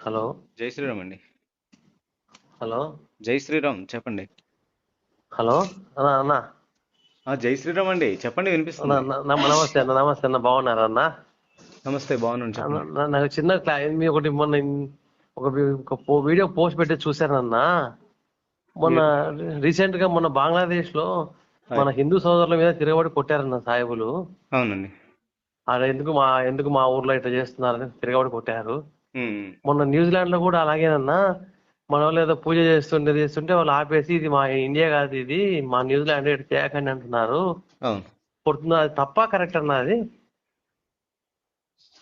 Hello. జై శ్రీరామ్ అండి. Hello. జై శ్రీరామ్ చెప్పండి. హలో. అన్న. జై శ్రీరామ్ అండి చెప్పండి, అన్న వినిపిస్తుంది. నమస్తే అన్న, నమస్తే అన్న, బాగున్నారా అన్న? నమస్తే, బాగున్నాను, చెప్పండి. నాకు చిన్న మీ ఒకటి మొన్న ఒక వీడియో పోస్ట్ పెట్టి చూశానన్న. మొన్న ఏది? రీసెంట్ గా మొన్న బంగ్లాదేశ్ లో హాయ్. మన హిందూ సోదరుల మీద తిరగబడి కొట్టారన్న సాహెబులు. అవునండి. ఆడ ఎందుకు మా ఊర్లో ఇట్లా చేస్తున్నారని తిరగబడి కొట్టారు. ఉమ్, మొన్న న్యూజిలాండ్ లో కూడా అలాగేనన్నా. మన వాళ్ళు ఏదో పూజ చేస్తుంటే వాళ్ళు ఆపేసి ఇది మా ఇండియా కాదు, ఇది మా న్యూజిలాండ్ ఇటు చేయకండి అంటున్నారు. అవును. కొడుతున్నా, అది తప్ప కరెక్ట్ అన్న అది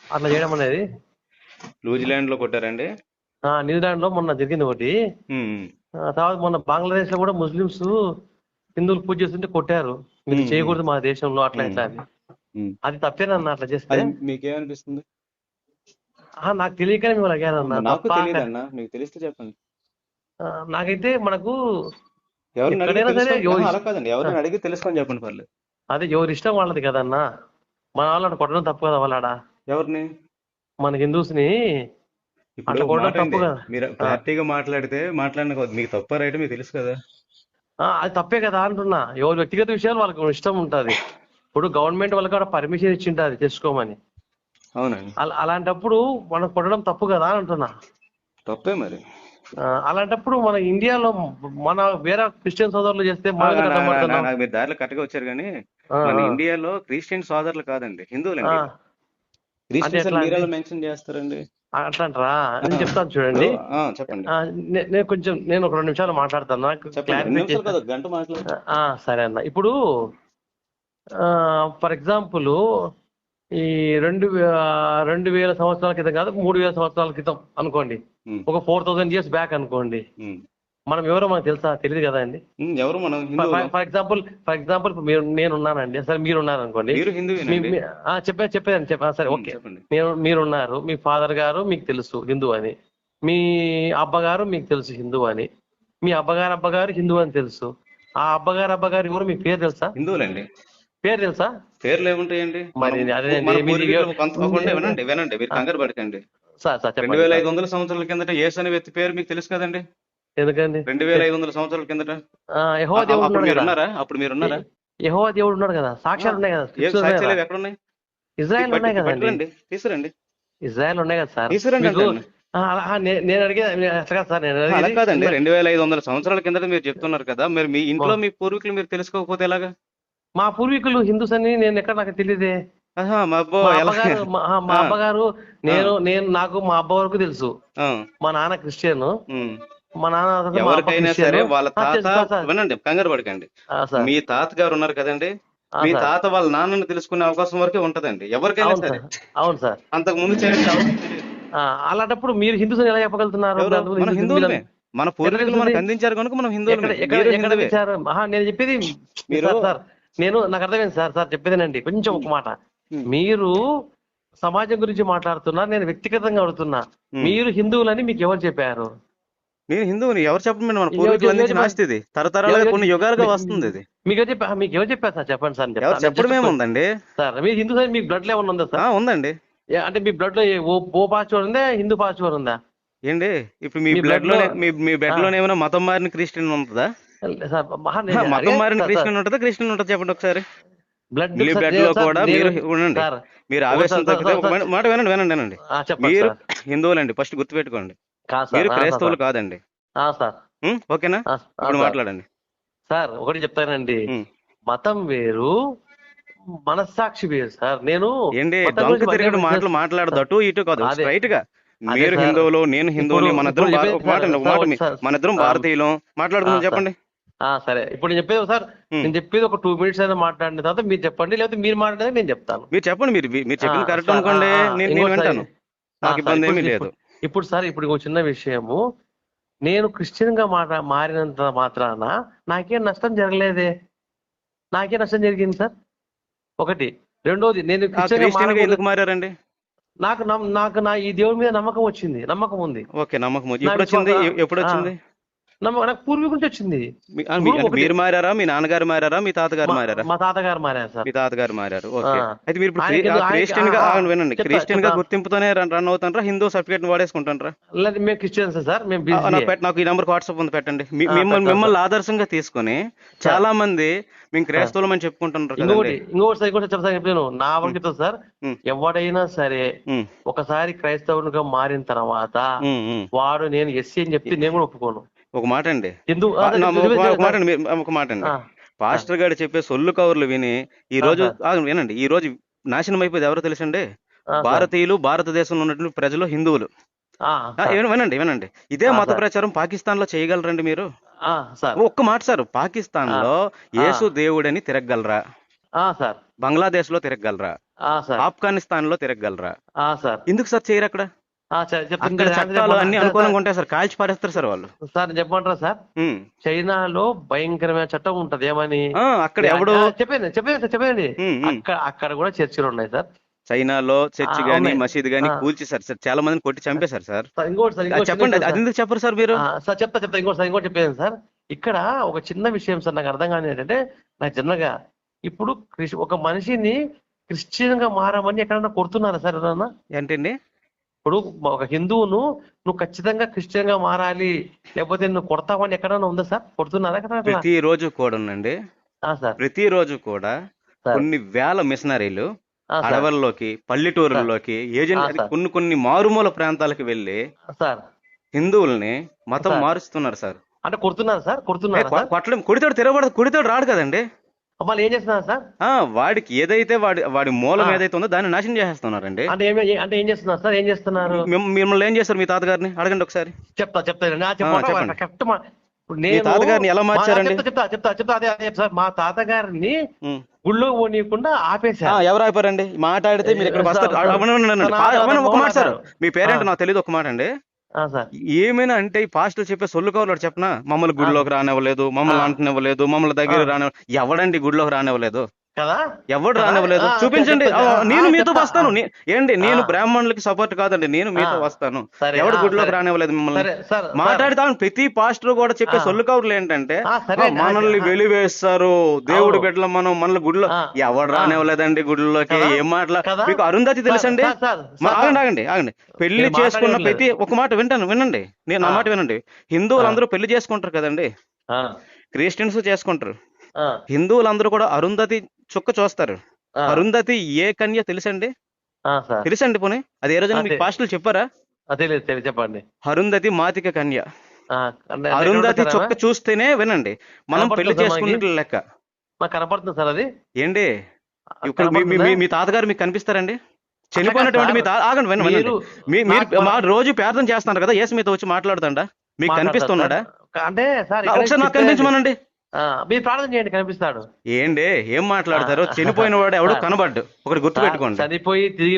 అట్లా చేయడం అనేది? న్యూజిలాండ్ లో కొట్టారండి. న్యూజిలాండ్ లో మొన్న జరిగింది ఒకటి. ఉమ్, తర్వాత మొన్న బంగ్లాదేశ్ లో కూడా ముస్లిమ్స్ హిందువులు పూజ చేస్తుంటే కొట్టారు. మీరు ఉమ్, ఉమ్, చేయకూడదు మా దేశంలో అట్లా ఉమ్, ఇట్లా అని. ఉమ్. అది తప్పేనన్నా అట్లా చేస్తే? అది మీకేమనిపిస్తుంది? నాకు తెలియకనే మిమ్మల్ని అడిగానన్నా, నాకు తప్ప తెలియదన్నా, మీకు తెలిస్తే చెప్పండి. నాకైతే మనకు ఎవరిని అడిగి ఎక్కడైనా సరే తెలుసుకొని, అలా కాదండి, ఎవరిని అడిగి తెలుసుకొని చెప్పండి, పర్లేదు. అదే ఎవరి ఇష్టం వాళ్ళది కదన్నా. మన వాళ్ళని కొట్టడం తప్పు కదా వాళ్ళాడ. ఎవరిని? మన హిందూస్ ని ఇప్పుడు అట్లా ఒక మాట కొట్టడం తప్పు అండి, కదా. మీరు క్లారిటీగా మాట్లాడిన కొద్ది మీకు తప్ప రైట్ మీకు తెలుసు కదా. అది తప్పే కదా అంటున్నా. ఎవరి వ్యక్తిగత విషయాలు వాళ్ళకి ఇష్టం ఉంటది. ఇప్పుడు గవర్నమెంట్ వాళ్ళకి కూడా పర్మిషన్ ఇచ్చింటది చేసుకోమని. అవునండి. అలాంటప్పుడు మనం కొట్టడం తప్పు కదా అని అంటున్నా. తప్పే మరి. అలాంటప్పుడు మన ఇండియాలో మన వేరే క్రిస్టియన్ సోదరులు చేస్తే మనం ఎందుకు అడ్డం పడుతున్నాం? నాకు మీరు దారిలో కరెక్ట్గా వచ్చారు కానీ, ఆ, మన ఆ, ఇండియాలో క్రిస్టియన్ సోదరులు కాదండి, ఆ. హిందువులండి వీళ్ళు. అంటే క్రిస్టియన్స్ అని ఎట్లా అండి? మీరెలా మెన్షన్ చేస్తారండి? అట్లా అంటారా? ఆ, నేను చెప్తాను ఇప్పుడు చూడండి. చెప్పండి. నేను ఒక 2 నిమిషాలు మాట్లాడతాను, నాకు చెప్పండి, రెండు క్లారిఫై నిమిషాలు చేసిన. కాదు, ఒక గంట మాట్లాడండి. సరే అన్న. ఇప్పుడు ఫర్ ఎగ్జాంపుల్ ఈ 2000 సంవత్సరాల క్రితం కాదు, 3000 సంవత్సరాల క్రితం అనుకోండి. ఉమ్, ఒక 4000 years బ్యాక్ అనుకోండి. ఉమ్, మనం ఎవరో మనకు తెలుసా? తెలియదు కదా అండి. ఎవరు మనం హిందువులం? ఫర్ ఎగ్జాంపుల్ నేను ఉన్నానండి, సరే మీరు ఉన్నారు అనుకోండి. మీరు హిందువేనండి. చెప్పేదండి సరే ఓకే. చెప్పండి. మీరున్నారు, మీ ఫాదర్ గారు మీకు తెలుసు హిందూ అని, మీ అబ్బగారు మీకు తెలుసు హిందూ అని, మీ అబ్బగారు హిందూ అని తెలుసు. ఆ అబ్బగారు ఎవరు మీకు పేరు తెలుసా? హిందువులండి. పేరు తెలుసా? పేర్లు ఏముంటాయండి? మరి అదేండి మన మీది. పూర్వీకులు కొంత ఉండే, వినండి వినండి, మీరు కంగారు పడకండి. సార్ రెండు చెప్పండి వేల సార్. ఐదు వందల సంవత్సరాల కిందట యేసు అనే వ్యక్తి పేరు మీకు తెలుసు కదండి. ఎందుకండి? 2500 సంవత్సరాల కిందట. యెహోవా దేవుడు అప్పుడు ఉన్నాడు కదా. మీరున్నారా? అప్పుడు మీరున్నారా? యెహోవా దేవుడు ఉన్నాడు కదా, ఆ, సాక్ష్యాలు ఉన్నాయి కదా, ఏం స్క్రిప్చర్స్ ఉన్నాయి సాక్ష్యాలు కదా. అవి ఎక్కడున్నాయి? ఇజ్రాయెల్ ఉన్నాయి కదండి. పట్టుకురండి, తీసుకురండి. ఇజ్రాయెల్ ఉన్నాయి కదా సార్. తీసుకురండి మీకు అంటాను. నేను అడిగేది అట్లా కాదు సార్. నేను అలా అడిగేది కాదండి, 2500 సంవత్సరాల కిందట మీరు చెప్తున్నారు కదా, మీరు మీ మా ఇంట్లో మీ పూర్వీకులు మీరు తెలుసుకోకపోతే ఎలాగా? మా పూర్వీకులు హిందూస్ అని నేను ఎక్కడ, నాకు తెలియదే. ఆహా, మా అబ్బో మా ఎలా? అబ్బగారు మా ఆ, అబ్బగారు ఆ, నాకు మా అబ్బ వరకు తెలుసు. ఆ, మా నాన్న క్రిస్టియన్. ఉమ్. మా నాన్న మా అబ్బ ఎవరికైనా క్రిస్టియన్. సరే వాళ్ళ తాత, తెలుసు కదా సార్. వినండి కంగారు పడకండి, సార్. మీ తాతగారు ఉన్నారు కదండి, మీ సార్. తాత వాళ్ళ నాన్నని తెలుసుకునే అవకాశం వరకే ఉంటదండి ఎవరికైనా అవును సరే. సార్. అవును సార్. అంతకు ముందు చరిత్ర ఎవరికీ తెలియదు. అలాంటప్పుడు మీరు హిందూస్ అని ఎలా చెప్పగలుగుతున్నారు? ఎవరు? మన మీరు హిందువులమే. మన ఎట్లా పూర్వీకులు తెలుస్తుంది? మనకు అందించారు కనుక మనం ఎక్కడ హిందువులమే, ఎక్కడ మీరు ఎక్కడ హిందువే. ఇచ్చారు? నేను చెప్పేది మీరు సార్. నాకు అర్థమైంది సార్. చెప్పేదేనండి, కొంచెం ఉమ్, ఒక మాట. ఉమ్, మీరు సమాజం గురించి మాట్లాడుతున్నారు, నేను వ్యక్తిగతంగా అడుగుతున్నా. ఉమ్. మీరు హిందువులని మీకు ఎవరు చెప్పారు? నేను హిందువుని ఎవరు చెప్పమండి, మన పూర్వీకులు ఎవరు అందించిన చెప్పారు? ఆస్తి ఇది, తరతరాలుగా కొన్ని యుగాలుగా వస్తుంది ఇది. మీకు ఎవరు చెప్పారు సార్? చెప్పండి సార్, నేను ఎవరు చెప్తాను. చెప్పడం ఏముందండి? సార్, మీరు హిందూ సార్, మీకు బ్లడ్ లో ఏమన్నా ఉందా సార్? ఉందండి. అంటే మీ బ్లడ్ లో ఓ పాస్వర్డ్ ఉందా, హిందూ పాస్వర్డ్ ఉందా? ఏంటి? ఇప్పుడు మీ మీ బ్లడ్ బ్లడ్ లో లోనే మీ బ్లడ్ లోనే ఏమైనా మతం మారిన క్రిస్టియన్ ఉంటుందా? సార్, నేను మతం అడిగేది మారిన సార్. క్రిస్టియన్ ఉంటుందా? చెప్పండి ఒకసారి. బ్లడ్ మీ సార్, బ్లడ్ లో సార్ కూడా నేను మీరు ఉండండి. సార్ మీరు ఒకటి ఆవేశం తగ్గితే ఒక సార్. మాట వినండి వినండి వినండి. చెప్పండి మీరు సార్. హిందువులండి, ఫస్ట్ గుర్తుపెట్టుకోండి. కాదు మీరు సార్. క్రైస్తవులు సార్. కాదండి. సార్. ఓకేనా? ఇప్పుడు సార్. మాట్లాడండి. సార్ ఒకటి చెప్తానండి. ఉమ్. మతం వేరు, మనస్సాక్షి వేరు సార్. నేను ఏంటి మతం డొంక గురించి తిరిగిన మాటలు మాట్లాడదు, సార్, అటు ఇటు కాదు, అదే స్ట్రైట్ గా. అదే మీరు సార్. హిందువులు, నేను ఇప్పుడు హిందువుని, మన ఇప్పుడు ఇద్దరం చెప్పేది ఒక మాట సార్. అండి, ఒక మాట సార్. మన ఇద్దరం భారతీయులం మాట్లాడుకుందాం, సార్. చెప్పండి. సరే, ఇప్పుడు నేను చెప్పేది సార్. ఉమ్. నేను చెప్పేది ఒక 2 minutes అయినా మాట్లాడిన తర్వాత మీరు చెప్పండి, లేకపోతే మీరు మాట్లాడేది నేను చెప్తాను. మీరు చెప్పండి, మీరు చెప్పింది కరెక్ట్ సార్. అనుకోండి, నేను ఇంకోటి సార్. వింటాను, నాకు సార్, ఇబ్బంది ఇప్పుడు ఏమీ లేదు. ఇప్పుడు ఇప్పుడు సార్, ఇప్పుడు ఇంకో చిన్న విషయము. నేను క్రిస్టియన్ గా మారినంత మాత్రాన నాకేం నష్టం జరగలేదే. నాకేం నష్టం జరిగింది సార్? ఒకటి. రెండోది, నేను ఆ క్రిస్టియన్ గా క్రిస్టియన్ గా మారకూడదు. ఎందుకు మారారండి? నాకు ఈ దేవుడి మీద నమ్మకం వచ్చింది, నమ్మకం ఉంది. ఓకే, నమ్మకం నా ఎప్పుడు విశ్వాస వచ్చింది? ఎప్పుడు ఆ, వచ్చింది? నాకు పూర్వీకుల నుంచి వచ్చింది. అంటే ఒకటి మీరు మారారా, మీ నాన్నగారు మారారా, మీ తాతగారు మారారా? మా తాతగారు మారారు సార్. మీ తాతగారు మారారు, ఆ, ఓకే. అయితే మీరు ఇప్పుడు ఆయనకి క్రిస్టియన్ గా వినండి, చెప్తా క్రిస్టియన్ గా చెప్తా గుర్తింపుతోనే రన్ అవుతారా, హిందూ సర్టిఫికేట్ వాడేసుకుంటారా? లేదు, మేము క్రిస్టియన్స్ సార్, మేము బిజీ. నాకు ఈ నెంబర్ వాట్సాప్ ఉంది, పెట్టండి. పెడతాను సార్. మిమ్మల్ని ఆదర్శంగా తీసుకొని సార్ చాలా మంది మేము క్రైస్తవులం అని చెప్పుకుంటున్నారు కదండి. ఇంకొకటి చెప్తాను, చెప్పాను నా వరకు సార్. ఉమ్, ఎవడైనా సరే ఉమ్, ఒకసారి క్రైస్తవునిగా మారిన తర్వాత ఉమ్. వాడు నేను ఎస్సీ అని చెప్తే నేను కూడా ఒప్పుకోను. ఒక మాట అండి, హిందూ ఒక మాట అండి, ఒక మాట అండి. పాస్టర్ గారు చెప్పే సొల్లు కవర్లు విని ఈ రోజు వినండి, ఈ రోజు నాశనం అయిపోయింది ఎవరో తెలుసండి? భారతీయులు, భారతదేశంలో ఉన్నటువంటి ప్రజలు, హిందువులు. వినండి వినండి, ఇదే మత ప్రచారం పాకిస్తాన్ లో చేయగలరండి మీరు? ఒక్క మాట సార్, పాకిస్తాన్ లో యేసు దేవుడని తిరగలరా? సార్ బంగ్లాదేశ్ లో తిరగలరా? సార్ ఆఫ్ఘనిస్తాన్ లో తిరగలరా? సార్ ఎందుకు సార్ చేయరు అక్కడ? అక్కడ చట్టాలు అన్ని అనుకూలంగా ఉంటాయి సార్, కాల్చి పారేస్తారు సార్ వాళ్ళు. సార్ చెప్పమంటారా సార్, చైనాలో భయంకరమైన చట్టం ఉంటది, ఏమని అక్కడ ఎవడు చెప్పండి అక్కడ కూడా చర్చిలు ఉన్నాయి సార్. చైనాలో చర్చ్ గానీ మసీద్ గానీ కూల్చేశారు సార్, చాలా మందిని కొట్టి చంపేశారు సార్. చెప్పండి, అది ఎందుకు చెప్పరు సార్ మీరు? సార్ చెప్తా ఇంకోటి చెప్పేది సార్. ఇక్కడ ఒక చిన్న విషయం సార్ నాకు అర్థం కాని ఏంటంటే, నాకు జనరల్గా ఇప్పుడు ఒక మనిషిని క్రిస్టియన్ గా మారమని ఎక్కడన్నా కొడుతున్నారా సార్ ఎవరన్నా? ఏంటండి? ఇప్పుడు ఒక హిందువును నువ్వు ఖచ్చితంగా క్రిస్టియన్ గా మారాలి లేకపోతే నువ్వు కొడతావని ఎక్కడన్నా ఉందా సార్? కొడుతున్నారా? ప్రతిరోజు కూడానండి, ప్రతిరోజు కూడా కొన్ని వేల మిషనరీలు అడవుల్లోకి, పల్లెటూరుల్లోకి, కొన్ని మారుమూల ప్రాంతాలకు వెళ్ళి హిందువుల్ని మతం మారుస్తున్నారు సార్. అంటే కొడుతున్నారు సార్? కొడితాడు రాడు కదండి, మళ్ళీ ఏం చేస్తున్నారు సార్? వాడికి ఏదైతే వాడి మూలం ఏదైతే ఉందో దాన్ని నాశనం చేసేస్తున్నారండి. అంటే ఏం చేస్తున్నారు సార్? ఏం చేస్తున్నారు? మిమ్మల్ని ఏం చేస్తారు? మీ తాతగారిని అడగండి ఒకసారి. చెప్తా మీ తాతగారిని ఎలా మార్చారండి? చెప్తా అదే సార్, మా తాతగారిని గుళ్ళో పోనీయకుండా ఆపేశారు. ఎవరు ఆపారండి? మాట్లాడితే మీరు ఇక్కడ వస్తారు. ఒక మాట సార్, మీ పేరెంట్ నాకు తెలియదు, ఒక మాట అండి. ఏమైనా అంటే ఈ పాస్టర్లు చెప్పే సొల్లు కవర్లు చెప్పనా, మమ్మల్ని గుడిలోకి రానివ్వలేదు, మమ్మల్ని అంటనివ్వలేదు, మమ్మల్ని దగ్గర రానివ్వలేదు. ఎవడండి గుడిలోకి రానివ్వలేదు? ఎవడు రానివ్వలేదు? చూపించండి, నేను మీతో వస్తాను. ఏంటి, నేను బ్రాహ్మణులకి సపోర్ట్ కాదండి, నేను మీతో వస్తాను. ఎవడు గుడిలోకి రానివ్వలేదు మిమ్మల్ని? మాట్లాడతాను. ప్రతి పాస్టర్ కూడా చెప్పే సొల్లు కవర్లు ఏంటంటే, మనల్ని వెలివేస్తారు, దేవుడు బిడ్డలు మనం, మనల్ని గుడిలో ఎవడు రానివ్వలేదండి గుడిలోకి. ఏం మాటలా? మీకు అరుంధతి తెలుసండి? ఆగండి. పెళ్లి చేసుకున్న ప్రతి ఒక మాట వినండి, నేను నా మాట వినండి. హిందువులందరూ పెళ్లి చేసుకుంటారు కదండి, క్రిస్టియన్స్ చేసుకుంటారు. హిందువులందరూ కూడా అరుంధతి చుక్క చూస్తారు. అరుంధతి ఏ కన్య తెలుసండి? పోనీ అది ఏ రోజున మీకు పాస్టర్లు చెప్పారా? చెప్పండి. అరుంధతి మాతిక కన్య. అరుంధతి చుక్క చూస్తేనే వినండి మనం పెళ్లి చేసుకున్నట్లు లెక్క. కనపడుతుంది సార్ అది. ఏంటి మీ తాతగారు మీకు కనిపిస్తారండి? చనిపోయినటువంటి మీ ఆగండి వినండి, మీరు మా రోజు ప్రార్థన చేస్తున్నారు కదా, యేసు మీతో వచ్చి మాట్లాడుతాడా? మీకు కనిపిస్తున్నాడా? అంటే ఒకసారి నాకు కనిపించమనండి. మీరు ప్రార్థన చేయండి, కనిపిస్తాడు. ఏంటి ఏం మాట్లాడతారు? చనిపోయిన వాడు ఎవడు కనబడ్డు, ఒకటి గుర్తు పెట్టుకోండి. చనిపోయి తిరిగి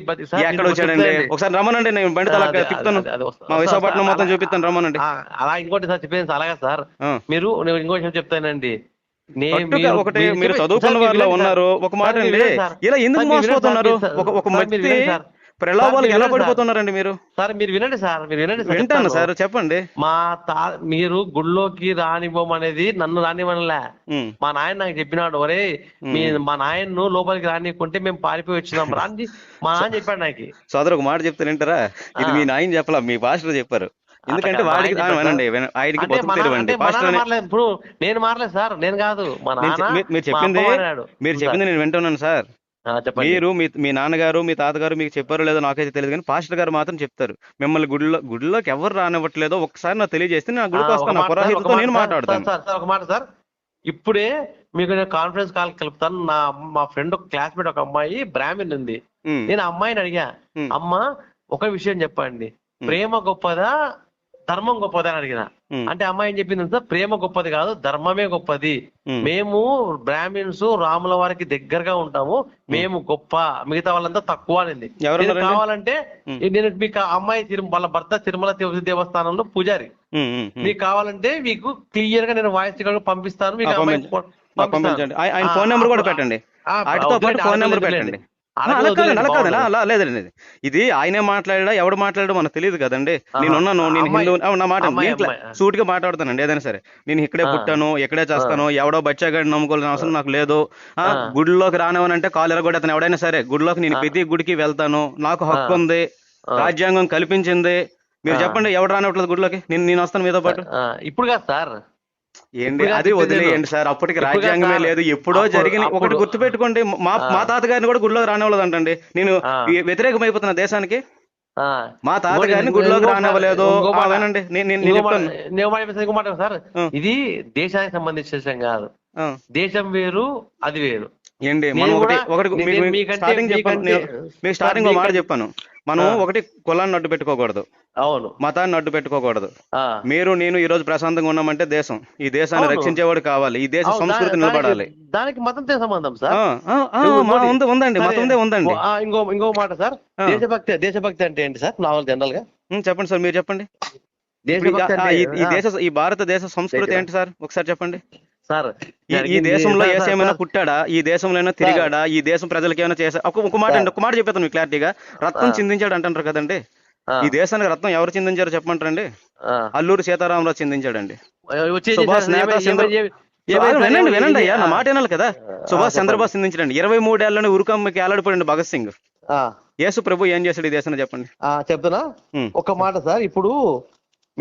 ఎక్కడ వచ్చాడండి? ఒకసారి రమ్మనండి, నేను బండి తల తిప్పుతాను, మా విశాఖపట్నం మొత్తం చూపిస్తాను, రమ్మనండి. అలా ఇంకోటి సార్ చెప్పేది అలాగా సార్, మీరు ఇంకోటి చెప్తానండి. ఒకటి మీరు చదువుకున్న వారిలో ఉన్నారు, ఒక మాట అండి, ఇలా ఎందుకు మోసపోతున్నారు? ఒక వ్యక్తి ప్రలోభాలకు ఎలా పడిపోతున్నారండి మీరు? సార్ మీరు వినండి సార్, వింటాను సార్, చెప్పండి. మీరు గుళ్ళోకి రానివ్వమనేది నన్ను రానివ్వనులే, మా నాయన నాకు చెప్పినాడు. ఒరే మా నాయన్ను లోపలికి రానివ్వకుంటే మేము పారిపోయి వచ్చినాం రాని మా నాన్న చెప్పాడు నాకు. సోదరు ఒక మాట చెప్తే వింటారా? ఇది మీ నాయన చెప్పలా, మీ పాస్టర్ చెప్పారు. ఎందుకంటే వాడికి వినండి, ఆయనకి ఇప్పుడు నేను మారలేదు సార్, నేను కాదు మా నాన్న. మీరు చెప్పింది నేను వింటున్నాను సార్. మీరు మీ నాన్నగారు మీ తాతగారు మీకు చెప్పారో లేదో నాకైతే తెలియదు, కానీ పాస్టర్ గారు మాత్రం చెప్తారు, మిమ్మల్ని గుడిలోకి ఎవరు రానివ్వట్లేదో ఒకసారి నాకు తెలియజేస్తే నా గుడికి వస్తాను, పురోహితుడితో నేను మాట్లాడతాను. ఒక మాట సార్, ఇప్పుడే మీకు నేను కాన్ఫరెన్స్ కాల్ కలుపుతాను. మా ఫ్రెండ్ ఒక క్లాస్మేట్ ఒక అమ్మాయి బ్రాహ్మణ్ ఉంది, నేను అమ్మాయిని అడిగా, అమ్మ ఒక విషయం చెప్పండి, ప్రేమ గొప్పదా ధర్మం గొప్పదా అని అడిగిన. అంటే అమ్మాయి ఏం చెప్పింది సార్, ప్రేమ గొప్పది కాదు ధర్మమే గొప్పది, మేము బ్రాహ్మిన్స్ రాముల వారికి దగ్గరగా ఉంటాము, మేము గొప్ప, మిగతా వాళ్ళంతా తక్కువ అనింది. కావాలంటే నేను మీకు అమ్మాయి వాళ్ళ భర్త తిరుమల తిరుపతి దేవస్థానంలో పూజారి, మీకు కావాలంటే మీకు క్లియర్ గా నేను వాయిస్ పంపిస్తాను, మీకు ఫోన్ నెంబర్ కూడా పెట్టండి, ఫోన్ నెంబర్ పెట్టండి. అలా కాదండి, అలా కాదండి, అలా లేదండి. ఇది ఆయనే మాట్లాడా ఎవడు మాట్లాడో మనకు తెలియదు కదండి. నేనున్నాను, నేను హిందూ, నా మాట సూటిగా మాట్లాడుతానండి. ఏదైనా సరే నేను ఇక్కడే పుట్టాను, ఇక్కడే చేస్తాను, ఎవడో బచ్చాగాడిని నమ్ముకోవాల్సిన అవసరం నాకు లేదు. గుడిలోకి రానివనంటే కాలు ఎరగొడతాను ఎవడైనా సరే. గుడిలోకి నేను ప్రతి గుడికి వెళ్తాను, నాకు హక్కు ఉంది, రాజ్యాంగం కల్పించింది. మీరు చెప్పండి ఎవడు రానివ్వట్లేదు గుడిలోకి? నేను వస్తాను మీతో పాటు. ఇప్పుడు కాదు సార్, ఏంటి అది వదిలేయండి సార్. అప్పటికి రాజ్యాంగమే లేదు, ఎప్పుడో జరిగిన. ఒకటి గుర్తుపెట్టుకోండి, మా తాతగారిని కూడా గుడిలోకి రానివ్వలేదు అంటండి. నేను వ్యతిరేకమైపోతున్నా దేశానికి. మా తాతగారిని గుడిలోకి రానివ్వలేదు. వినండి, నేను చెప్తాను సార్, ఇది దేశానికి సంబంధించిన విషయం కాదు. దేశం వేరు, అది వేరు. ఏంటి మనం స్టార్టింగ్ మాట చెప్పాను, మనం ఒకటి కులాన్ని అడ్డు పెట్టుకోకూడదు, అవును, మతాన్ని అడ్డు పెట్టుకోకూడదు. మీరు నేను ఈ రోజు ప్రశాంతంగా ఉన్నామంటే దేశం, ఈ దేశాన్ని రక్షించేవాడు కావాలి, ఈ దేశ సంస్కృతి నిలబడాలి. దానికి మతంతో సంబంధం సార్ ఉందండి, మతందే ఉందండి. ఇంకో మాట సార్, దేశభక్తి అంటే ఏంటి సార్ నార్మల్ జనరల్ గా? చెప్పండి సార్, మీరు చెప్పండి. ఈ భారతదేశ సంస్కృతి ఏంటి సార్ ఒకసారి చెప్పండి సార్. ఈ దేశంలో ఏమైనా పుట్టాడా, ఈ దేశంలో ఏమైనా తిరిగాడా, ఈ దేశం ప్రజలకి ఏమైనా చేసా? ఒక మాట అండి, ఒక మాట చెప్పేస్తాను మీకు క్లారిటీగా. రత్నం చిందించాడు అంటారు కదండి, ఈ దేశానికి రత్నం ఎవరు చిందించారో చెప్పమంటారండి? అల్లూరి సీతారామరాజు చిందించాడండి. సుభాష్ నేత వినండి అయ్యా, నా మాట వినాలి కదా. సుభాష్ చంద్రబోస్ చిందించాడండి. 23 ఏళ్ళలోనే ఉరుకమ్మకి ఏలాడిపోయాడు భగత్ సింగ్. యేసు ప్రభు ఏం చేశాడు ఈ దేశాన్ని చెప్పండి? చెప్తున్నా ఒక మాట సార్. ఇప్పుడు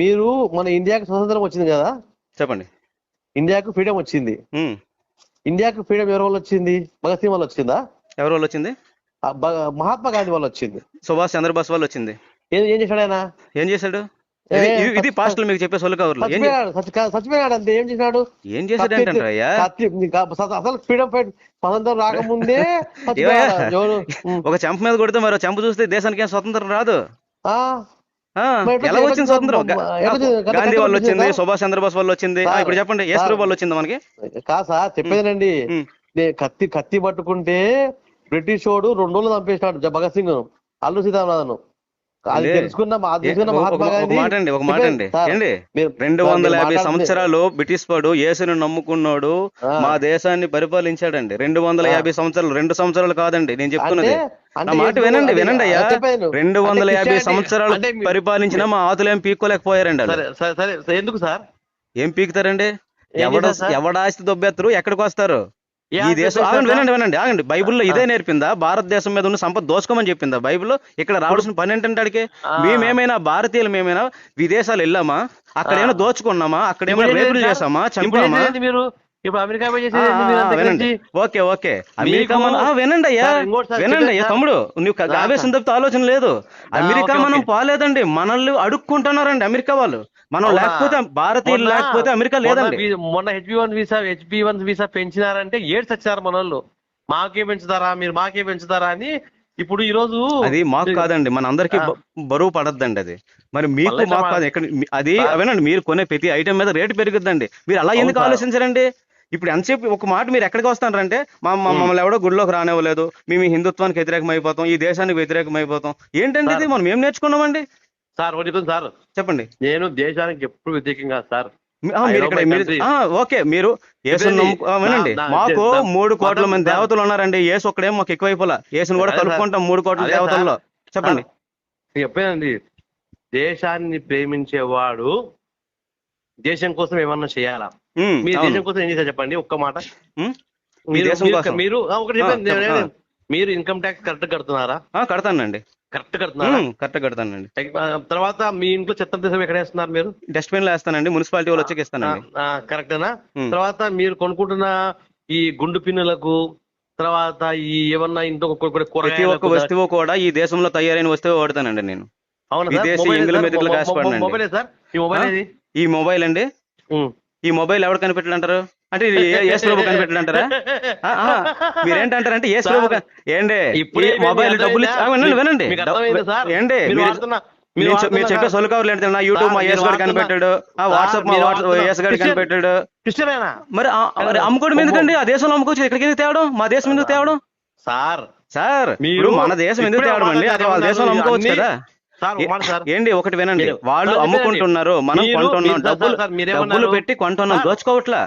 మీరు మన ఇండియాకి స్వతంత్రం వచ్చింది కదా, చెప్పండి. ఇండియాకు ఫ్రీడమ్ వచ్చింది. ఇండియాకు ఫ్రీడమ్ ఎవరి వల్ల వచ్చింది? భగత్ సింగ్ వల్ల వచ్చిందా? ఎవరి వల్ల వచ్చింది? మహాత్మా గాంధీ వల్ల వచ్చింది. సుభాష్ చంద్రబోస్ వల్ల వచ్చింది. ఏం చేశాడు ఆయన? ఏం చేశాడు? ఇది పాస్ట్ లో మీకు చెప్పే సొల్లు కవర్లు. చచ్చిపోయాడు అంతే. ఏం చేశాడు? ఏం చేశాడు అంటే అసలు ఫ్రీడమ్ ఫైట్ స్వతంత్రం రాకముందే ఒక చెంప మీద కొడితే మరో చెంప చూస్తే దేశానికి ఏం స్వతంత్రం రాదు. ఎలా వచ్చింది స్వతంత్రం? గాంధీ వల్ల వచ్చింది, సుభాష్ చంద్రబోస్ వల్ల వచ్చింది. ఇప్పుడు చెప్పండి, ఏ ప్రభు వల్ల వచ్చింది మనకి? కాసా చెప్పేదేనండి, కత్తి పట్టుకుంటే బ్రిటిష్ వాడు 2 రోజులు చంపేసినాడు భగత్ సింగ్, అల్లు సీతారామరాజును. అది తెలుసుకున్న మహాత్మా గాంధీ. ఒక మాట అండి, 250 సంవత్సరాలు బ్రిటిష్ వాడు యేసుని నమ్ముకున్నాడు, మా దేశాన్ని పరిపాలించాడండి. 250 సంవత్సరాలు, 2 సంవత్సరాలు కాదండి నేను చెప్తున్నది. నా మాట వినండి అయ్యా. 250 సంవత్సరాలు పరిపాలించిన మా ఆతులేం పీక్కోలేకపోయారండి. ఎందుకు సార్? ఏం పీకుతారండి? ఎవడాస్తి దొబ్బెత్తరు, ఎక్కడికి వస్తారు? ఈ దేశం ఆగండి. బైబుల్లో ఇదే నేర్పిందా? భారతదేశం మీద ఉన్న సంపద దోచుకోమని చెప్పిందా బైబుల్లో? ఇక్కడ రావాల్సిన పని ఏంటంటే అడిగే, మేమేమైనా భారతీయులు మేమైనా విదేశాలు వెళ్ళామా? అక్కడ ఏమైనా దోచుకున్నామా? అక్కడ ఏమైనా రేపులు చేసామా, చంపామా? ఓకే అమెరికా వినండి అయ్యా తమ్ముడు, నువ్వు ఆవేశం తప్పితే ఆలోచన లేదు. అమెరికా మనం పోలేదండి, మనల్ని అడుక్కుంటున్నారండి అమెరికా వాళ్ళు. మనం లేకపోతే, భారతీయులు లేకపోతే అమెరికా లేదండి. మొన్న హెచ్బి1 వీసా పెంచినారంటే ఏడ్స్ వచ్చారు మన వాళ్ళు. మాకే పెంచుతారా అని. ఇప్పుడు ఈ రోజు అది మాకు కాదండి, మన అందరికి బరువు పడద్దండి అది. మరి మీకు మాకు కాదు. ఎక్కడ అది అవేనండి, మీరు కొనే ప్రతి ఐటమ్ మీద రేటు పెరుగుద్దండి. మీరు అలా ఎందుకు ఆలోచించరండి? ఇప్పుడు ఎంతసేపు ఒక మాట, మీరు ఎక్కడికి వస్తారంటే మమ్మల్ని ఎవడో గుడిలోకి రానివ్వలేదు, మేము ఈ హిందుత్వానికి వ్యతిరేకం అయిపోతాం, ఈ దేశానికి వ్యతిరేకం అయిపోతాం. ఏంటండి ఇది? మనం ఏం నేర్చుకున్నామండి సార్? సార్ చెప్పండి. నేను దేశానికి ఎప్పుడు వ్యతిరేకంగా సార్. ఓకే, మీరు యేసుని వినండి. మాకు 3 కోట్ల మంది దేవతలు ఉన్నారండి. యేసు ఒక్కడేమో మాకు ఎక్కువైపోలా. యేసుని కూడా కలుపుకుంటాం 3 కోట్ల దేవతల్లో. చెప్పండి. చెప్పేదండి, దేశాన్ని ప్రేమించేవాడు దేశం కోసం ఏమన్నా చేయాలా? మీరు దేశం కోసం ఏం చేశారు చెప్పండి ఒక్క మాట. మీరు ఒకటి చెప్పండి, మీరు ఇన్కమ్ ట్యాక్స్ కరెక్ట్ కడుతున్నారా? కడతానండి. కరెక్ట్ కడుతున్నారా? కరెక్ట్ కడతానండి. తర్వాత మీ ఇంట్లో చెత్త దేశం ఎక్కడ వేస్తున్నారు మీరు? డస్ట్బిన్ లో వేస్తానండి, మున్సిపాలిటీ వాళ్ళు వచ్చి ఇస్తానండి. కరెక్టేనా? తర్వాత మీరు కొనుక్కుంటున్న ఈ గుండు పిన్నులకు, తర్వాత ఈ ఏమన్నా ఇంట్లో ప్రతి ఒక్క వస్తువు కూడా ఈ దేశంలో తయారైన వస్తువు వాడతానండి నేను. మొబైల్ సార్, ఈ మొబైల్ ఏది? ఈ మొబైల్ అండి, ఈ మొబైల్ ఎవరు కనిపెట్టాలంటారు? అంటే యేసు ప్రభు కనిపెట్టాలంటారా? మీరేంటంటారంటే యేసు ప్రభు ఏండి మొబైల్ డబ్బులు వినండి ఏండి, మీరు చెప్పే సొలు కవర్లు ఏంటి? నా యూట్యూబ్ మా యేసు గారు కనిపెట్టాడు, వాట్సాప్ మా యేసు గారు కనిపెట్టాడు. మరి అమ్ముకోవడం ఎందుకండి? ఆ దేశంలో అమ్ముకోవచ్చు, ఇక్కడికి ఎందుకు తేవడం? మా దేశం ఎందుకు తేవడం సార్? మీరు మన దేశం ఎందుకు తేవడం అండి? అక్కడ వాళ్ళ దేశంలో అమ్ముకోవచ్చు కదా. ఏంటి ఒకటి వినండి, వాళ్ళు అమ్ముకుంటున్నారు, మనం కొంటున్నాం, డబ్బులు పెట్టి కొంటున్నాం, దోచుకోవట్లా.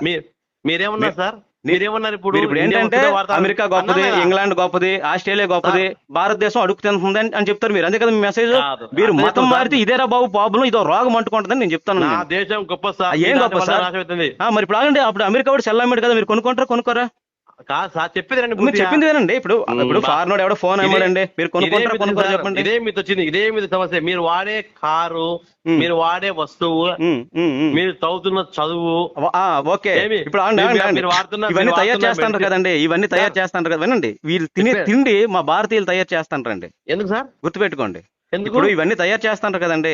మీరేమన్నారు సార్? మీరేమన్నారు ఇప్పుడు? మీరు ఇప్పుడు ఏంటంటే అమెరికా గొప్పది, ఇంగ్లాండ్ గొప్పది, ఆస్ట్రేలియా గొప్పది, భారతదేశం అడుగు తింటుంది అని చెప్తారు మీరు. అంతే కదా మీ మెసేజ్? మీరు మతం మారితే ఇదేరా బాబు ప్రాబ్లం, ఇదో రోగం అంటుకుంటుందని నేను చెప్తాను. నా దేశం గొప్ప సార్. ఏం గొప్ప సార్? మరి ఇప్పుడు ఆగండి, అప్పుడు అమెరికా కూడా సెల్లమ్మేడు కదా, మీరు కొనుక్కోరా? కాదు సార్, చెప్పేది మీరు చెప్పింది వినండి. ఇప్పుడు ఫారెన్ ఎవడో ఫోన్ అమ్మాడండి, మీరు కొనుక్కోరా చెప్పండి. ఇదే మీద వచ్చింది, ఇదే మీద సమస్య. మీరు వాడే కారు, మీరు వాడే వస్తువు, మీరు చదువుతున్న చదువు, ఓకే. ఇప్పుడు ఇవన్నీ తయారు చేస్తాంటారు కదండి, ఇవన్నీ తయారు చేస్తాంటారు కదా. వినండి, వీళ్ళు తినే తిండి మా భారతీయులు తయారు చేస్తాంటారండి. ఎందుకు సార్? గుర్తుపెట్టుకోండి. ఇప్పుడు ఇవన్నీ తయారు చేస్తాంటారు కదండి,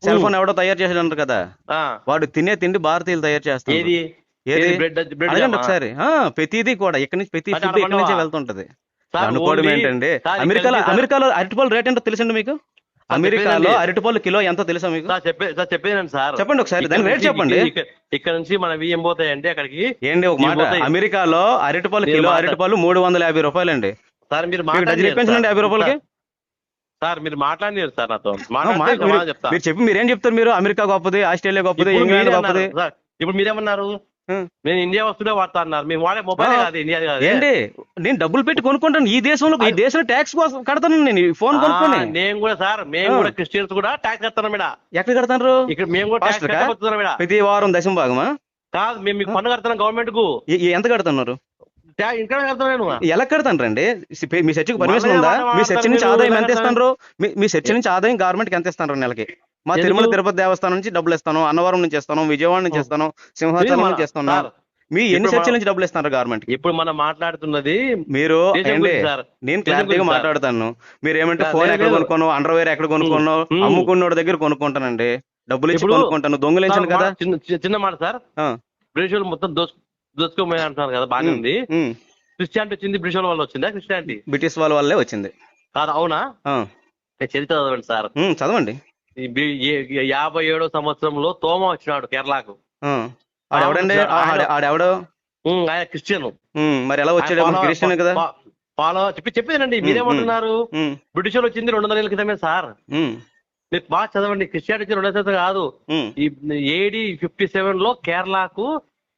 సెల్ ఫోన్ ఎవడో తయారు చేసేదంటారు కదా, వాడు తినే తిండి భారతీయులు తయారు చేస్తారు. అడగండి ఒకసారి. ప్రతిదీ కూడా ఇక్కడ నుంచి ప్రతి ఫుడ్ ఇక్కడ నుంచే వెళ్తుంటది. అనుకోవడం ఏంటండి, అమెరికాలో అరటిపళ్ళు రేట్ ఎంతో తెలుసండి మీకు? అమెరికాలో అరటిపళ్ళు కిలో ఎంతో తెలుసా మీకు? చెప్పేదండి సార్. చెప్పండి ఒకసారి, దాని రేట్ చెప్పండి. ఇక్కడ నుంచి మన ఏం పోతాయండి అక్కడికి? ఏంటి ఒక మాట, అమెరికాలో అరటిపళ్ళు కిలో అరటిపళ్ళు 350 రూపాయలండి. సార్ మీరు పెంచండి 50 రూపాయలకి. సార్ మీరు మాట్లాడినారు సార్ నాతో. మీరు చెప్పి మీరేం చెప్తారు? మీరు అమెరికా గొప్పది, ఆస్ట్రేలియా గొప్పది, ఇంగ్లాండ్ గొప్పది. ఇప్పుడు మీరేమన్నారు? నేను ఇండియా వస్తున్నా వాడతా అన్నారు. మేము వాడే మొబైల్ కాదు, ఇండియా కాదు. ఏంటి, నేను డబ్బులు పెట్టి కొనుక్కుంటాను ఈ దేశంలో ట్యాక్స్ కడతాను నేను ఫోన్ కొనుక్కొని. నేను కూడా సార్, మేము కూడా క్రిస్టియన్స్ కూడా ట్యాక్స్ కడతాను మేడం. ఎక్కడ కడతారు? ఇక్కడ మేము కూడా ట్యాక్స్ కట్టబోతున్నాం మేడం. ప్రతి వారం దశమ భాగమా? కాదు, మేము మీకు పన్ను కడతాం గవర్నమెంట్ కు. ఎంత కడుతున్నారు? ఇంకా కడతాను. ఎలా కడతాను రండి? మీ చర్చకి పర్మిషన్ ఉందా? మీ చర్చ నుంచి ఆదాయం ఎంత ఇస్తాను? మీ చర్చ నుంచి ఆదాయం గవర్నమెంట్ కి ఎంత ఇస్తాను నెలకి? మా తిరుమల తిరుపతి దేవస్థానం నుంచి డబ్బులు ఇస్తాను, అన్నవరం నుంచి ఇస్తాను, విజయవాడ నుంచి ఇస్తాను, సింహాచలం నుంచి ఇస్తాను. మీ ఎన్ని చర్చల నుంచి డబ్బులు ఇస్తున్నారు గవర్నమెంట్? ఇప్పుడు మనం మాట్లాడుతున్నది మీరు అండి, నేను క్లారిటీగా మాట్లాడతాను. మీరు ఏమంటే ఫోన్ ఎక్కడ కొనుక్కోను, అండర్వేర్ ఎక్కడ కొనుక్కోను, అమ్ముకున్నోడి దగ్గర కొనుక్కుంటానండి, డబ్బులు ఇచ్చి కొనుక్కుంటాను. దొంగలించాను కదా. చిన్న మాట సార్, బ్రిటిష్ వాళ్ళు మొత్తం దోచుకోమని అంటున్నారు కదా, బాగానే ఉంది. క్రిస్టియానిటీ వచ్చింది బ్రిటిష్ వాళ్ళ వల్ల వచ్చిందా? క్రిస్టియానిటీ బ్రిటిష్ వాళ్ళ వల్లే వచ్చింది కాదు, అవునా? చరిత్ర చదవండి సార్. చదవండి. 57వ సంవత్సరంలో తోమ వచ్చినాడు కేరళకు. ఆడెవడండి? ఆడెవడు? ఆయన క్రిస్టియన్. మరి ఎలా వచ్చాడు? క్రిస్టియన్ కదా. చెప్పేదండి, మీరేమంటున్నారు? బ్రిటిష్ వాళ్ళు వచ్చింది 200 ఏళ్ళ క్రితమే సార్. మీరు బాగా చదవండి. క్రిస్టియానిటీ 200 కాదు, AD 57 లో కేరళకు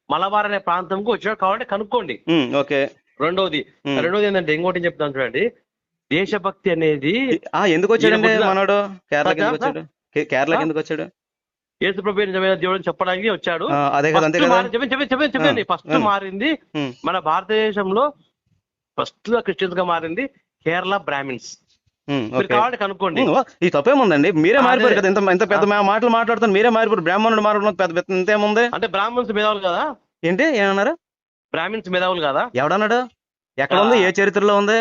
మలబార్ అనే ప్రాంతంకు వచ్చినాడు. కావాలంటే కనుక్కోండి. ఓకే. రెండోది ఏంటంటే, ఇంకోటి చెప్తాను చూడండి, దేశభక్తి అనేది ఎందుకు వచ్చాడండి మనోడు కేరళకి? ఎందుకు వచ్చాడు? యేసుప్రభు నిజమైన దేవుడు చెప్పడానికి వచ్చాడు. చెప్పండి. ఫస్ట్ మారింది మన భారతదేశంలో, ఫస్ట్ క్రిస్టియన్స్ గా మారింది కేరళ బ్రాహ్మిన్స్. కావాలంటే కనుక్కోండి. ఈ తప్పేముందండి? మీరే మారిపోయారు కదా, ఇంత పెద్ద మాటలు మాట్లాడుతాను. మీరే మారిపోయారు. బ్రాహ్మణుడు మారడం పెద్ద ఇంతేముంది? అంటే బ్రాహ్మణ్స్ మేధావులు కదా. ఏంటి ఏమన్నారు? బ్రాహ్మిన్స్ మేధావులు కదా. ఎవడన్నాడు? ఎక్కడ ఉంది? ఏ చరిత్రలో ఉంది?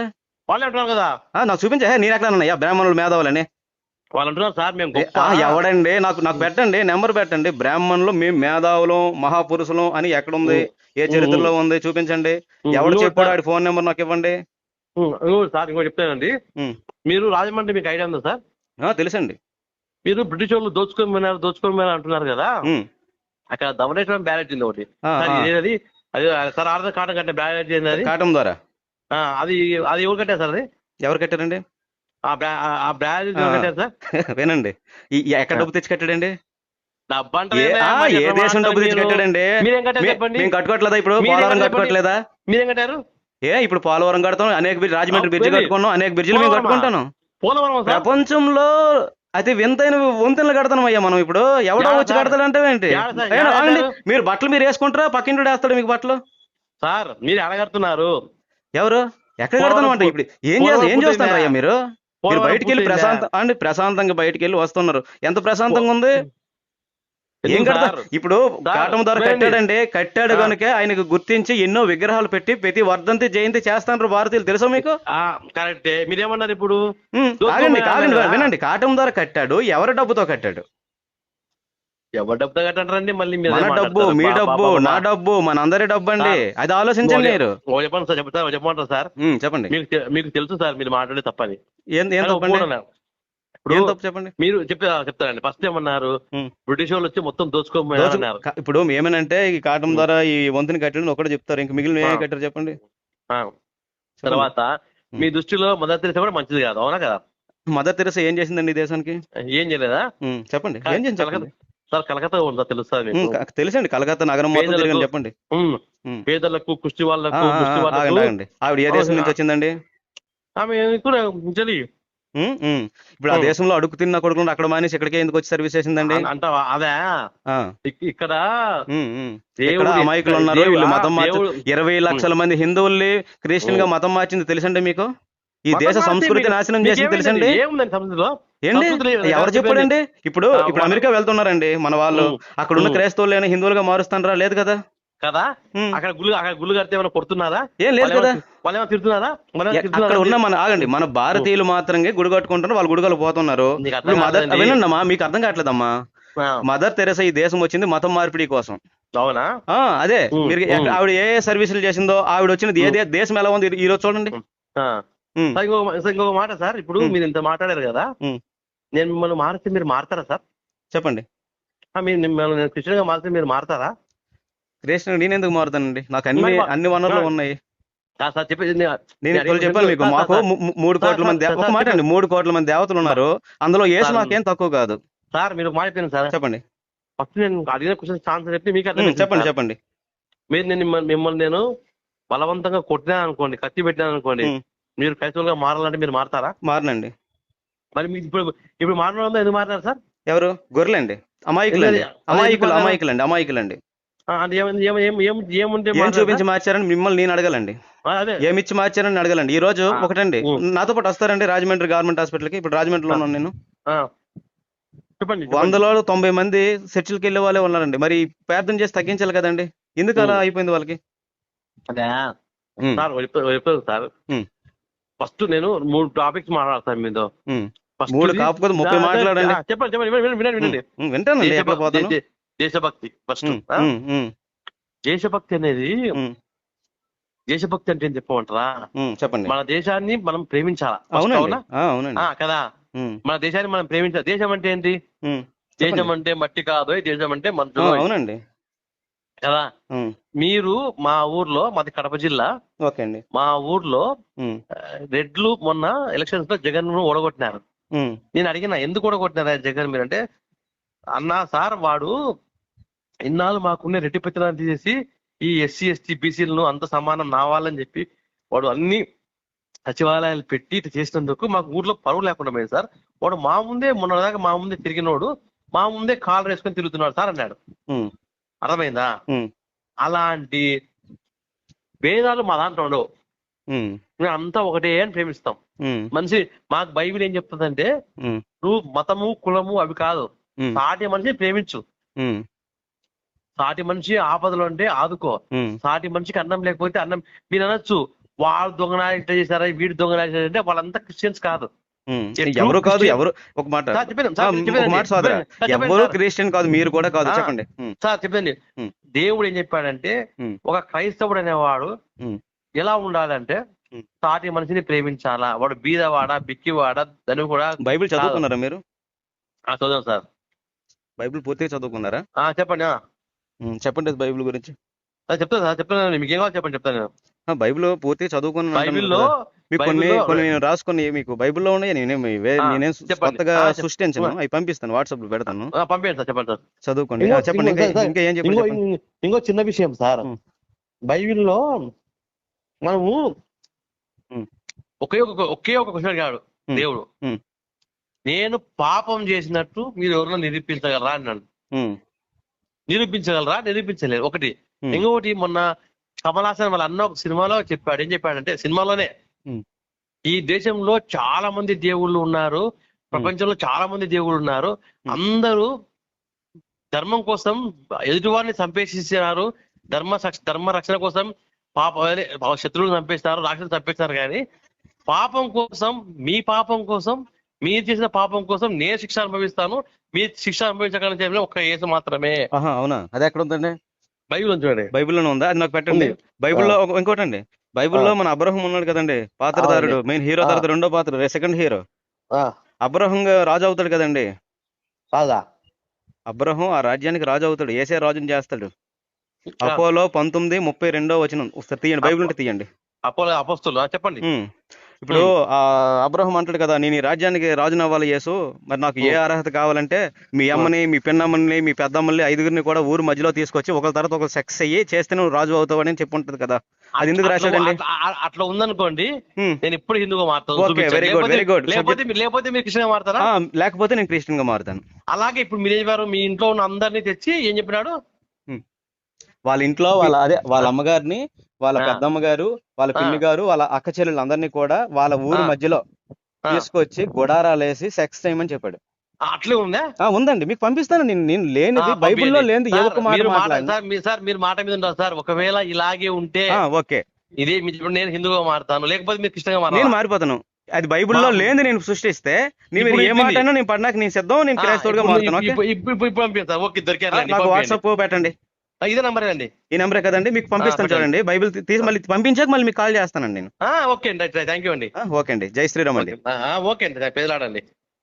వాళ్ళు అంటున్నారు కదా. నాకు చూపించా, నేను ఎక్కడ అన్నా బ్రాహ్మణులు మేధావులని? వాళ్ళు అంటున్నారు సార్ మేము. ఎవడండి? నాకు పెట్టండి, నెంబర్ పెట్టండి. బ్రాహ్మణులు మేము మేధావులం, మహాపురుషులం అని ఎక్కడుంది? ఏ చరిత్రలో ఉంది? చూపించండి. ఎవడు చెప్పాడు? ఆడి ఫోన్ నెంబర్ నాకు ఇవ్వండి సార్. ఇంకో చెప్తానండి, మీరు రాజమండ్రి మీకు ఐడియా ఉందా సార్? తెలుసండి. మీరు బ్రిటిష్ వాళ్ళు దోచుకొని అంటున్నారు కదా. అక్కడ ధవళేశ్వరం బ్యారేజ్ ఉంది ఒకటి. అది సార్ ఆర్థర్ కాటం కట్టిన బ్యారేజ్ ఏంది? అది కాటం ద్వారా. అది ఎవరు కట్టారు సార్? అది ఎవరు కట్టారండి? ఆ బ్యారేజ్ కట్టారు సార్. వినండి, ఎక్కడ డబ్బు తెచ్చి కట్టాడండి? డబ్బు అంటే ఏ దేశం డబ్బు తెచ్చి కట్టాడండి? మీరేం కట్టారు చెప్పండి. మేము కట్టుకోవట్లేదా? ఇప్పుడు పోలవరం కట్టుకోవట్లేదా? మీరేం కట్టారు? ఇప్పుడు పోలవరం కడతాం, అనేక రాజమండ్రి బ్రిడ్జ్ కట్టుకున్నాం, అనేక బ్రిడ్జిలు మేము కట్టుకుంటాను. ప్రపంచంలో అతి వింతైన వంతెనలు కడతాం అయ్యా మనం. ఇప్పుడు ఎవడో వచ్చి కడతాడంటే ఏంటి? మీరు బట్టలు మీరు వేసుకుంటారా? పక్కింటి వేస్తాడు మీకు బట్టలు? సార్ మీరు ఎడగడుతున్నారు. ఎవరు? ఎక్కడ కడతాను అంటే ఇప్పుడు ఏం చూస్తున్నారు అయ్యా మీరు? బయటికి వెళ్ళి ప్రశాంతంగా బయటికి వెళ్ళి వస్తున్నారు. ఎంత ప్రశాంతంగా ఉంది? ఏం కడతారు? ఇప్పుడు కాటం ద్వారా కట్టాడు కనుక ఆయనకు గుర్తించి ఎన్నో విగ్రహాలు పెట్టి ప్రతి వర్ధంతి జయంతి చేస్తాను భారతీయులు. తెలుసా మీకు? కరెక్టే. మీరేమన్నారు ఇప్పుడు? కాగండి వినండి. కాటం ద్వారా కట్టాడు, ఎవరి డబ్బుతో కట్టాడు? ఎవరి డబ్బుతో కట్టారండి? మళ్ళీ మన డబ్బు, మీ డబ్బు, నా డబ్బు, మన అందరి డబ్బు అండి. అది ఆలోచించండి మీరు. చెప్పండి సార్. చెప్పమంటారు సార్? చెప్పండి. మీకు తెలుసు సార్ మీరు మాట్లాడే తప్పని. చెప్పండి. మీరు చెప్తారండి. ఫస్ట్ ఏమన్నారు? బ్రిటిష్ వాళ్ళు వచ్చి మొత్తం దోచుకోమన్నారు. ఇప్పుడు ఏమనంటే ఈ కాటం ద్వారా ఈ వంతుని కట్టడం ఒకటి చెప్తారు, ఇంక మిగిలిన ఏమే కట్టారు చెప్పండి. తర్వాత మీ దృష్టిలో మదర్ తెరెసా కూడా మంచిది కాదు, అవునా కదా? మదర్ తెరెసా ఏం చేసిందండి ఈ దేశానికి? ఏం చేయలేదా? చెప్పండి. ఏం చేసింది సార్? కలకత్తా ఉందా? తెలుసా? తెలుసండి. కలకత్తా నగరం మొత్తం తిరిగి చెప్పండి. పేదలకు, కుష్టి వాళ్ళకు, ఆగండి. ఆవిడ ఏ దేశం నుంచి వచ్చిందండి? ఆమె ఇప్పుడు ఆ దేశంలో అడుగు తిన్న కొడుకులు అక్కడ మానేసి ఇక్కడికే ఎందుకు వచ్చి సర్వీస్ చేసిందండి? అంటావా? అదే ఇక్కడ ఇక్కడ అమాయకులు ఉన్నారు, వీళ్ళు మతం మార్చి 20 లక్షల మంది హిందువుల్ని క్రిస్టియన్ గా మతం మార్చింది తెలుసండి మీకు? ఈ దేశ సంస్కృతి నాశనం చేసింది తెలుసండి ఏంటి? ఎవరు చెప్పాడండి? ఇప్పుడు అమెరికా వెళ్తున్నారండి మన వాళ్ళు, అక్కడ ఉన్న క్రైస్తవులు హిందువులుగా మారుస్తారా? లేదు కదా కదా. అక్కడ గుళ్ళు కడితే ఏమైనా కొడుతున్నారా? ఏం లేదు కదా. వాళ్ళు తిడుతున్నారా? అక్కడ ఉన్న ఆగండి, మన భారతీయులు మాత్రమే గుడి కట్టుకుంటారు, వాళ్ళు గుడిగలు పోతున్నారు. వినండమ్మా, మీకు అర్థం కావట్లేదమ్మా. మదర్ తెరెసా ఈ దేశం వచ్చింది మతం మార్పిడి కోసం. అవునా? అదే మీరు ఆవిడ ఏ సర్వీసులు చేసిందో, ఆవిడ వచ్చినది ఏ దేశం ఎలా ఉంది ఈ రోజు చూడండి. ఇంకొక మాట సార్, ఇప్పుడు మీరు ఇంత మాట్లాడారు కదా, నేను మిమ్మల్ని మారితే మీరు మారతారా సార్? చెప్పండి. మీరు క్రిస్టియన్ గా మారితే మీరు మారతారా? క్రిస్టియన్ నేను ఎందుకు మారుతానండి? నాకు అన్ని వనరులు ఉన్నాయి. నేను చెప్పాను మీకు, మాకు 3 కోట్ల మంది, ఒక మాట అండి, 3 కోట్ల మంది దేవతలు ఉన్నారు, అందులో యేసు నాకేం తక్కువ కాదు సార్. మీరు మారిపోయింది సార్. చెప్పండి. ఫస్ట్ నేను అడిగిన క్వశ్చన్ ఛాన్స్ చెప్పి మీకు చెప్పండి. మీరు మిమ్మల్ని నేను బలవంతంగా కొట్టినా అనుకోండి, కత్తి పెట్టినాను అనుకోండి, మీరు క్రైస్తవులుగా మారాలంటే మీరు మారతారా? మారనండి. మరి మీరు ఇప్పుడు మారడం ఎందుకు మారినారు సార్? ఎవరు? గొర్రెలండి, అమాయకులండి. ఏం చూపించి మార్చారని మిమ్మల్ని నేను అడగాలండి. ఏమిచ్చి మార్చారని అడగాలండి. ఈ రోజు ఒకటండి, నాతో పాటు వస్తారండి రాజమండ్రి గవర్నమెంట్ హాస్పిటల్కి. ఇప్పుడు రాజమండ్రిలో ఉన్నాను నేను. 100లో 90 మంది చర్చిలకి వెళ్ళే వాళ్ళే ఉన్నారండి. మరి ప్రార్థన చేసి తగ్గించాలి కదండి. ఎందుకు అలా అయిపోయింది వాళ్ళకి? సార్ ఫస్ట్ నేను 3 టాపిక్స్ మాట్లాడతాను మీతో. 3 కాకపోతే 30 మాట్లాడండి. వినండి. వింటానండి. దేశభక్తి ఫస్ట్. దేశభక్తి అనేది, దేశభక్తి అంటే ఏం చెప్పమంటారా? చెప్పండి. మన దేశాన్ని మనం ప్రేమించాలా? అవునా కదా? మన దేశాన్ని మనం ప్రేమించాలి. దేశం అంటే ఏంటి? దేశం అంటే మట్టి కాదు, దేశం అంటే మనుషులు. అవునండి కదా. మీరు మా ఊర్లో, మాది కడప జిల్లా, మా ఊర్లో రెడ్లు మొన్న ఎలక్షన్స్ లో జగన్ ఓడగొట్టినారు. నేను అడిగిన, ఎందుకు ఓడగొట్టినారా జగన్ మీరు అంటే, అన్నా సార్ వాడు ఇన్నాళ్ళు మాకున్న రెడ్డి పెత్తనాన్ని తీసేసి ఈ ఎస్సీ ఎస్టీ బీసీలను అంత సమానం నావాలని చెప్పి వాడు అన్ని సచివాలయాలు పెట్టి ఇటు చేసినందుకు మాకు ఊర్లో పరువు లేకుండా పోయింది సార్. వాడు మా ముందే, మొన్నదాకా మా ముందే తిరిగినోడు మా ముందే కాలు వేసుకొని తిరుగుతున్నాడు సార్ అన్నాడు. అర్థమైందా? అలాంటి భేదాలు మా దాంట్లో ఉండవు. మేము అంతా ఒకటే అని ప్రేమిస్తాం. మనిషి, మాకు బైబిల్ ఏం చెప్తుందంటే, నువ్వు మతము కులము అవి కాదు, సాటి మనిషిని ప్రేమించు. సాటి మనిషి ఆపదలు అంటే ఆదుకో. సాటి మనిషికి అన్నం లేకపోతే అన్నం. మీరు అనొచ్చు వాళ్ళు దొంగనాలు ఇట్లా చేశారా, వీడు దొంగనాలు చేశారంటే వాళ్ళంతా క్రిస్టియన్స్ కాదు. ఎవరు కాదు, ఎవరు ఒక మాట ఎవరు క్రిస్టియన్ కాదు, మీరు కూడా కాదు. చెప్పండి సార్. చెప్పండి. దేవుడు ఏం చెప్పాడంటే, ఒక క్రైస్తవుడు అనేవాడు ఎలా ఉండాలంటే, సాటి మనిషిని ప్రేమించాలా. వాడు బీదవాడా, బిక్కివాడా, దాన్ని కూడా. బైబిల్ చదువుకున్నారా మీరు? చదువు సార్. బైబిల్ పూర్తిగా చదువుకున్నారా? చెప్పండి. చెప్పండి బైబిల్ గురించి. చెప్తాను మీకు ఏం కావాలి చెప్పండి, చెప్తాను. బైబిల్ పూర్తిగా చదువుకున్నాను. బైబిల్లో మీకు కొన్ని రాసుకొని మీకు బైబిల్లో ఉన్నాయి. నేనేం కొత్తగా సృష్టించను, అవి పంపిస్తాను, వాట్సాప్ లో పెడతాను. పంపించండి సార్. చెప్పండి సార్. చదువుకోండి. చెప్పండి. ఇంకా ఏం చెప్పండి. ఇంకో చిన్న విషయం సార్, బైబిల్లో మనము ఒకే ఒక క్వశ్చన్ అడిగాడు దేవుడు, నేను పాపం చేసినట్టు మీరు ఎవరైనా నిరూపించగలరా అన్నాడు. నిరూపించలేరు ఒకటి. ఇంకొకటి, మొన్న కమల్ హాసన్ వాళ్ళ అన్న ఒక సినిమాలో చెప్పాడు. ఏం చెప్పాడంటే, సినిమాలోనే, ఈ దేశంలో చాలా మంది దేవుళ్ళు ఉన్నారు, ప్రపంచంలో చాలా మంది దేవుళ్ళు ఉన్నారు, అందరూ ధర్మం కోసం ఎదుటివారిని చంపేసినారు, ధర్మ రక్షణ కోసం శత్రువులు చంపేస్తారు, రాక్షసులు చంపేస్తారు. కానీ పాపం కోసం, మీ పాపం కోసం, మీరు చేసిన పాపం కోసం నేను శిక్ష అనుభవిస్తాను, మీరు శిక్ష అనుభవించగల ఒక్క యేసు మాత్రమే. అవునా? అది ఎక్కడ ఉందండి? బైబిల్ చూడండి. బైబిల్లోనే ఉందా? అది నాకు పెట్టండి. బైబిల్లో ఇంకోటండి, బైబిల్లో మన అబ్రహం ఉన్నాడు కదండి, పాత్రధారుడు, మెయిన్ హీరో తర్వాత రెండో పాత్ర, సెకండ్ హీరో. అబ్రహం రాజు అవుతాడు కదండి. అబ్రహం ఆ రాజ్యానికి రాజు అవుతాడు, ఏసే రాజుని చేస్తాడు. అపోలో 19:32 వచనం ఒకసారి తీయండి, బైబిల్ ఉంటే తీయండి. అపోలో అపోస్తులు చెప్పండి. ఇప్పుడు ఆ అబ్రహం అంటాడు కదా, నేను ఈ రాజ్యానికి రాజుని అవ్వాలి యేసు, మరి నాకు ఏ అర్హత కావాలంటే మీ అమ్మని, మీ పిన్నమ్మని, మీ పెద్దమ్మల్ని 5గురిని కూడా ఊరు మధ్యలో తీసుకొచ్చి ఒకరి తర్వాత ఒకరు సెక్స్ అయ్యి చేస్తే నువ్వు రాజు అవుతావు అని చెప్పి ఉంటది కదా, అది ఎందుకు రాశాడండి? అట్లా ఉందనుకోండి, నేను ఇప్పుడు హిందూగా మారుతాను. Okay, very good, very good. లేకపోతే మీరు కృష్ణగా మారుతారా? లేకపోతే నేను క్రిస్టియన్ గా మారుతాను. అలాగే ఇప్పుడు మీరు ఏం చెప్పారు, మీ ఇంట్లో ఉన్న అందరినీ తెచ్చి ఏం చెప్పినాడు, వాళ్ళ ఇంట్లో వాళ్ళ అమ్మగారిని, వాళ్ళ పెద్దమ్మ గారు, వాళ్ళ పిన్ని గారు, వాళ్ళ అక్క చెల్లెళ్ళు అందరినీ కూడా వాళ్ళ ఊరు మధ్యలో తీసుకొచ్చి గుడారాలు వేసి సెక్స్ చేయమని చెప్పాడు. అట్లే ఉందా? ఉందండి, మీకు పంపిస్తాను. నేను లేనిది బైబిల్లో లేనిది ఏ ఒక్క మాట మాట్లాడండి. మీరు మాట మీద ఉంటారు సార్. ఒకవేళ ఇలాగే ఉంటే ఓకే, ఇదే నేను హిందూగా మారుతాను, లేకపోతే మీరు కృష్ణగా మారుతాను. నేను మారిపోతాను. అది బైబిల్లో లేనిది నేను సృష్టిస్తే మీరు ఏ మాట అయినా నేను పడినాక నేను సిద్ధం, నేను క్రైస్తవుడిగా మారుతాను. ఇప్పుడు పంపిస్తాను. ఓకే, దొరికారు. నాకు వాట్సాప్ పెట్టండి. ఇదే నంబర్ అండి. ఈ నంబరే కదండి, మీకు పంపిస్తాను చూడండి. బైబిల్ తీసి మళ్ళీ పంపించాక మళ్ళీ మీకు కాల్ చేస్తానండి నేను. ఓకే అండి, థ్యాంక్ యూ అండి. ఓకే అండి, జై శ్రీరామ్ అండి. ఓకే అండి, పేదలాడండి.